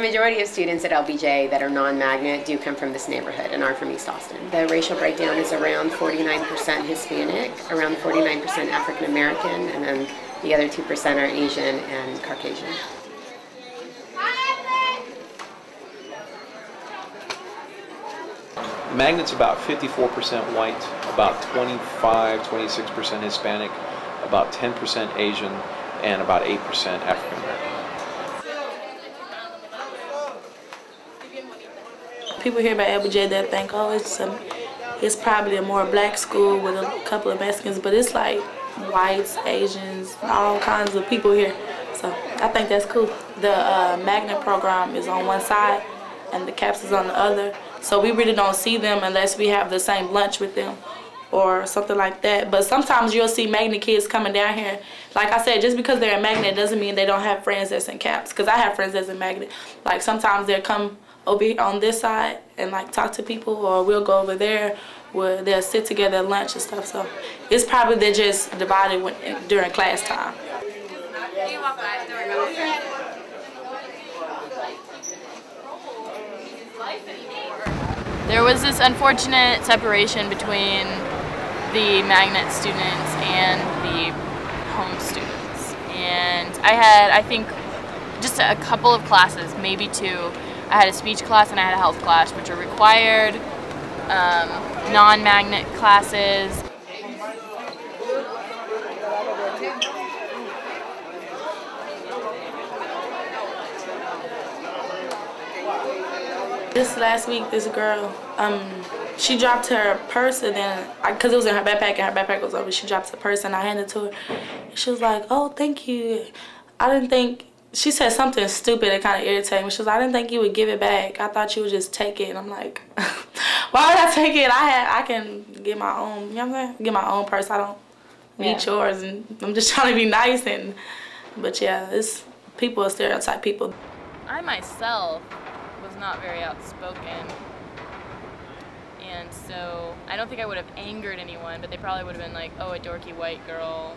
majority of students at LBJ that are non-magnet do come from this neighborhood and are from East Austin. The racial breakdown is around 49% Hispanic, around 49% African American, and then the other 2% are Asian and Caucasian. Magnet's about 54% white, about 26% Hispanic, about 10% Asian, and about 8% African American. People hear about LBJ that think, oh, it's probably a more black school with a couple of Mexicans, but it's like whites, Asians, all kinds of people here. So I think that's cool. The magnet program is on one side and the CAPS is on the other. So we really don't see them unless we have the same lunch with them or something like that. But sometimes you'll see magnet kids coming down here. Like I said, just because they're in magnet doesn't mean they don't have friends that's in CAPS, because I have friends that's in magnet. Like sometimes they'll come over here on this side and like talk to people, or we'll go over there where they'll sit together at lunch and stuff. So it's probably they're just divided during class time. There was this unfortunate separation between the magnet students and the home students. And I had, I think, just a couple of classes, maybe two. I had a speech class and I had a health class, which are required non-magnet classes. This last week, this girl, she dropped her purse, and then, because it was in her backpack and her backpack was over, she dropped her purse and I handed it to her. And she was like, oh, thank you. I didn't think, she said something stupid that kind of irritated me. She was like, I didn't think you would give it back. I thought you would just take it. And I'm like, why would I take it? I can get my own, you know what I'm saying? Get my own purse. I don't need yours, and I'm just trying to be nice. But yeah, people are stereotype people. I myself was not very outspoken, and so I don't think I would have angered anyone, but they probably would have been like, oh, a dorky white girl,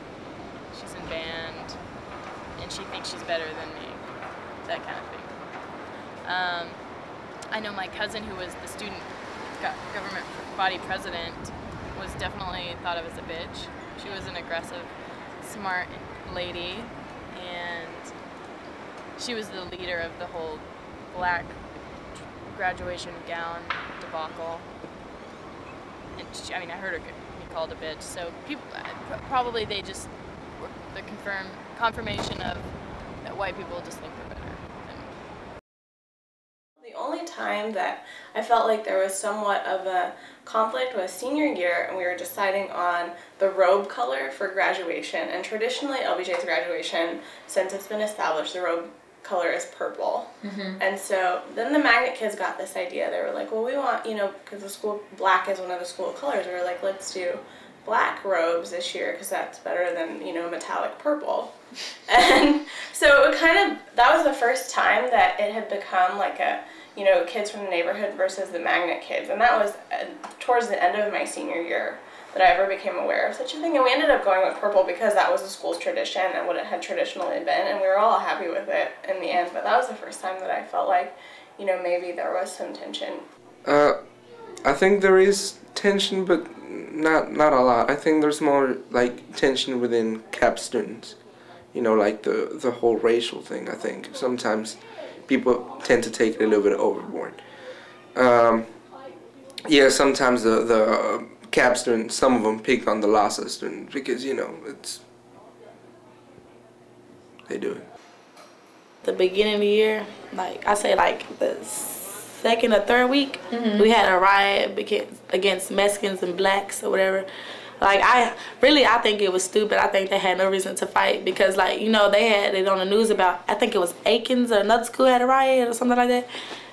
she's in band, and she thinks she's better than me, that kind of thing. I know my cousin, who was the student government body president, was definitely thought of as a bitch. She was an aggressive, smart lady, and she was the leader of the whole black graduation gown debacle. And she, I mean, I heard her be called a bitch. So people, probably they just were the confirmation of that white people just think they're better. The only time that I felt like there was somewhat of a conflict was senior year, and we were deciding on the robe color for graduation. And traditionally, LBJ's graduation, since it's been established, the robe color is purple. And so then the magnet kids got this idea. They were like, well, we want, you know, because the school, black is one of the school colors, we were like, let's do black robes this year because that's better than, you know, metallic purple. And so it kind of, that was the first time that it had become like a, you know, kids from the neighborhood versus the magnet kids. And that was towards the end of my senior year that I ever became aware of such a thing. And we ended up going with purple because that was the school's tradition and what it had traditionally been, and we were all happy with it in the end. But that was the first time that I felt like, you know, maybe there was some tension. I think there is tension, but not a lot. I think there's more like tension within CAP students. You know, like the whole racial thing. I think sometimes people tend to take it a little bit overboard. Yeah, sometimes the CAP students, some of them pick on the LASA students because, you know, they do it. The beginning of the year, like I say, like the second or third week, we had a riot against Mexicans and blacks or whatever. Like I think it was stupid. I think they had no reason to fight because, like, you know, they had it on the news about, I think it was Aikens or another school had a riot or something like that.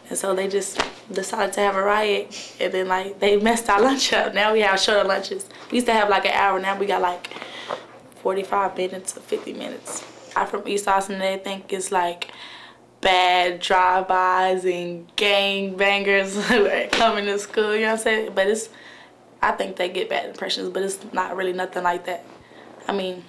And so they just decided to have a riot, and then like they messed our lunch up. Now we have shorter lunches. We used to have like an hour, now we got like 45 minutes or 50 minutes. I'm from East Austin, and they think it's like bad drive-bys and gang bangers coming to school, you know what I'm saying? But I think they get bad impressions, but it's not really nothing like that. I mean,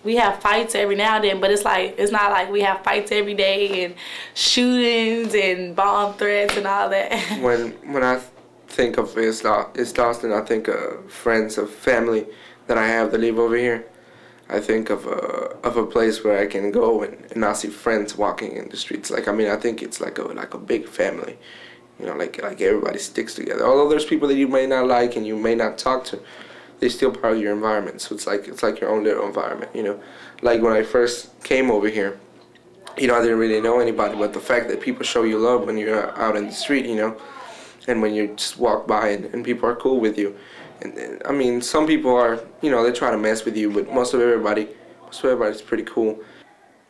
we have fights every now and then, but it's like, it's not like we have fights every day and shootings and bomb threats and all that. When I think of East Austin, I think of friends, of family that I have that live over here. I think of a place where I can go and not see friends walking in the streets. Like, I mean, I think it's like a big family. You know, like everybody sticks together. Although there's people that you may not like and you may not talk to, they're still part of your environment. So it's like your own little environment, you know. Like when I first came over here, you know, I didn't really know anybody, but the fact that people show you love when you're out in the street, you know, and when you just walk by and people are cool with you. And I mean, some people are, you know, they try to mess with you, but most of everybody's pretty cool.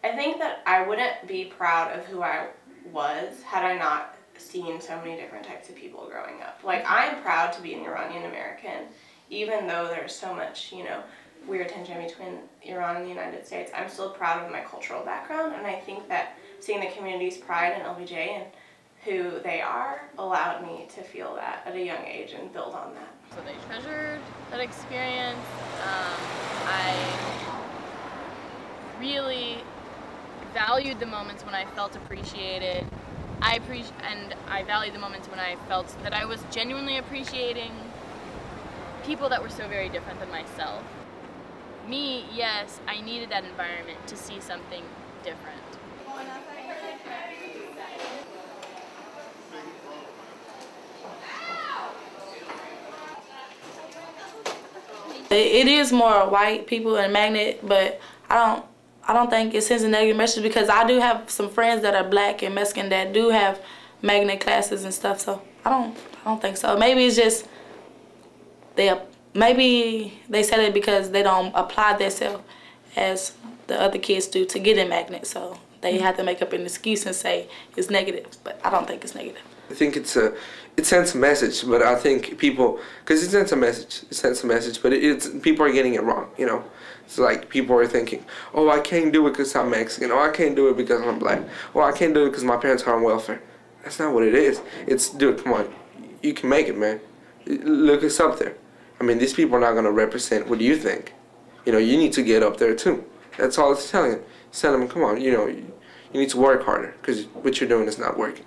I think that I wouldn't be proud of who I was had I not seen so many different types of people growing up. Like, I'm proud to be an Iranian American, even though there's so much, you know, weird tension between Iran and the United States. I'm still proud of my cultural background, and I think that seeing the community's pride in LBJ and who they are allowed me to feel that at a young age and build on that. So they treasured that experience. I really valued the moments when I felt appreciated. I valued the moments when I felt that I was genuinely appreciating people that were so very different than myself. Me, yes, I needed that environment to see something different. It is more white people in Magnet, but I don't think it sends a negative message, because I do have some friends that are black and Mexican that do have Magnet classes and stuff. So I don't think so. Maybe it's just maybe they said it because they don't apply themselves as the other kids do to get in Magnet. So they have to make up an excuse and say it's negative, but I don't think it's negative. I think it sends a message, but I think people, because it sends a message, but people are getting it wrong, you know. It's like people are thinking, oh, I can't do it because I'm Mexican, or I can't do it because I'm black, or I can't do it because my parents are on welfare. That's not what it is. It's, dude, come on, you can make it, man. Look us up there. I mean, these people are not going to represent what you think. You know, you need to get up there too. That's all it's telling them. It's telling them, come on, you know, you need to work harder, because what you're doing is not working.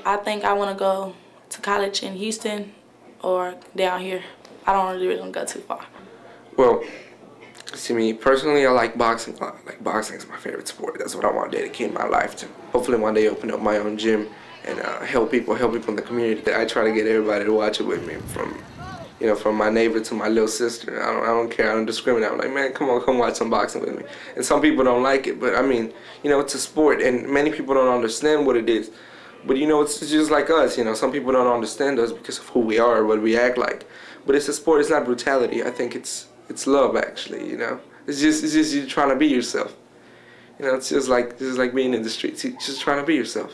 I think I want to go to college in Houston or down here. I don't really want to go too far. Well, see, me personally, I like boxing a lot. Like, boxing is my favorite sport. That's what I want to dedicate my life to. Hopefully one day open up my own gym and help people in the community. I try to get everybody to watch it with me, from my neighbor to my little sister. I don't care. I don't discriminate. I'm like, man, come on, come watch some boxing with me. And some people don't like it, but I mean, you know, it's a sport, and many people don't understand what it is. But you know, it's just like us, you know, some people don't understand us because of who we are or what we act like. But it's a sport, it's not brutality. I think it's love, actually, you know. It's just you trying to be yourself. You know, it's just like being in the streets. You're just trying to be yourself.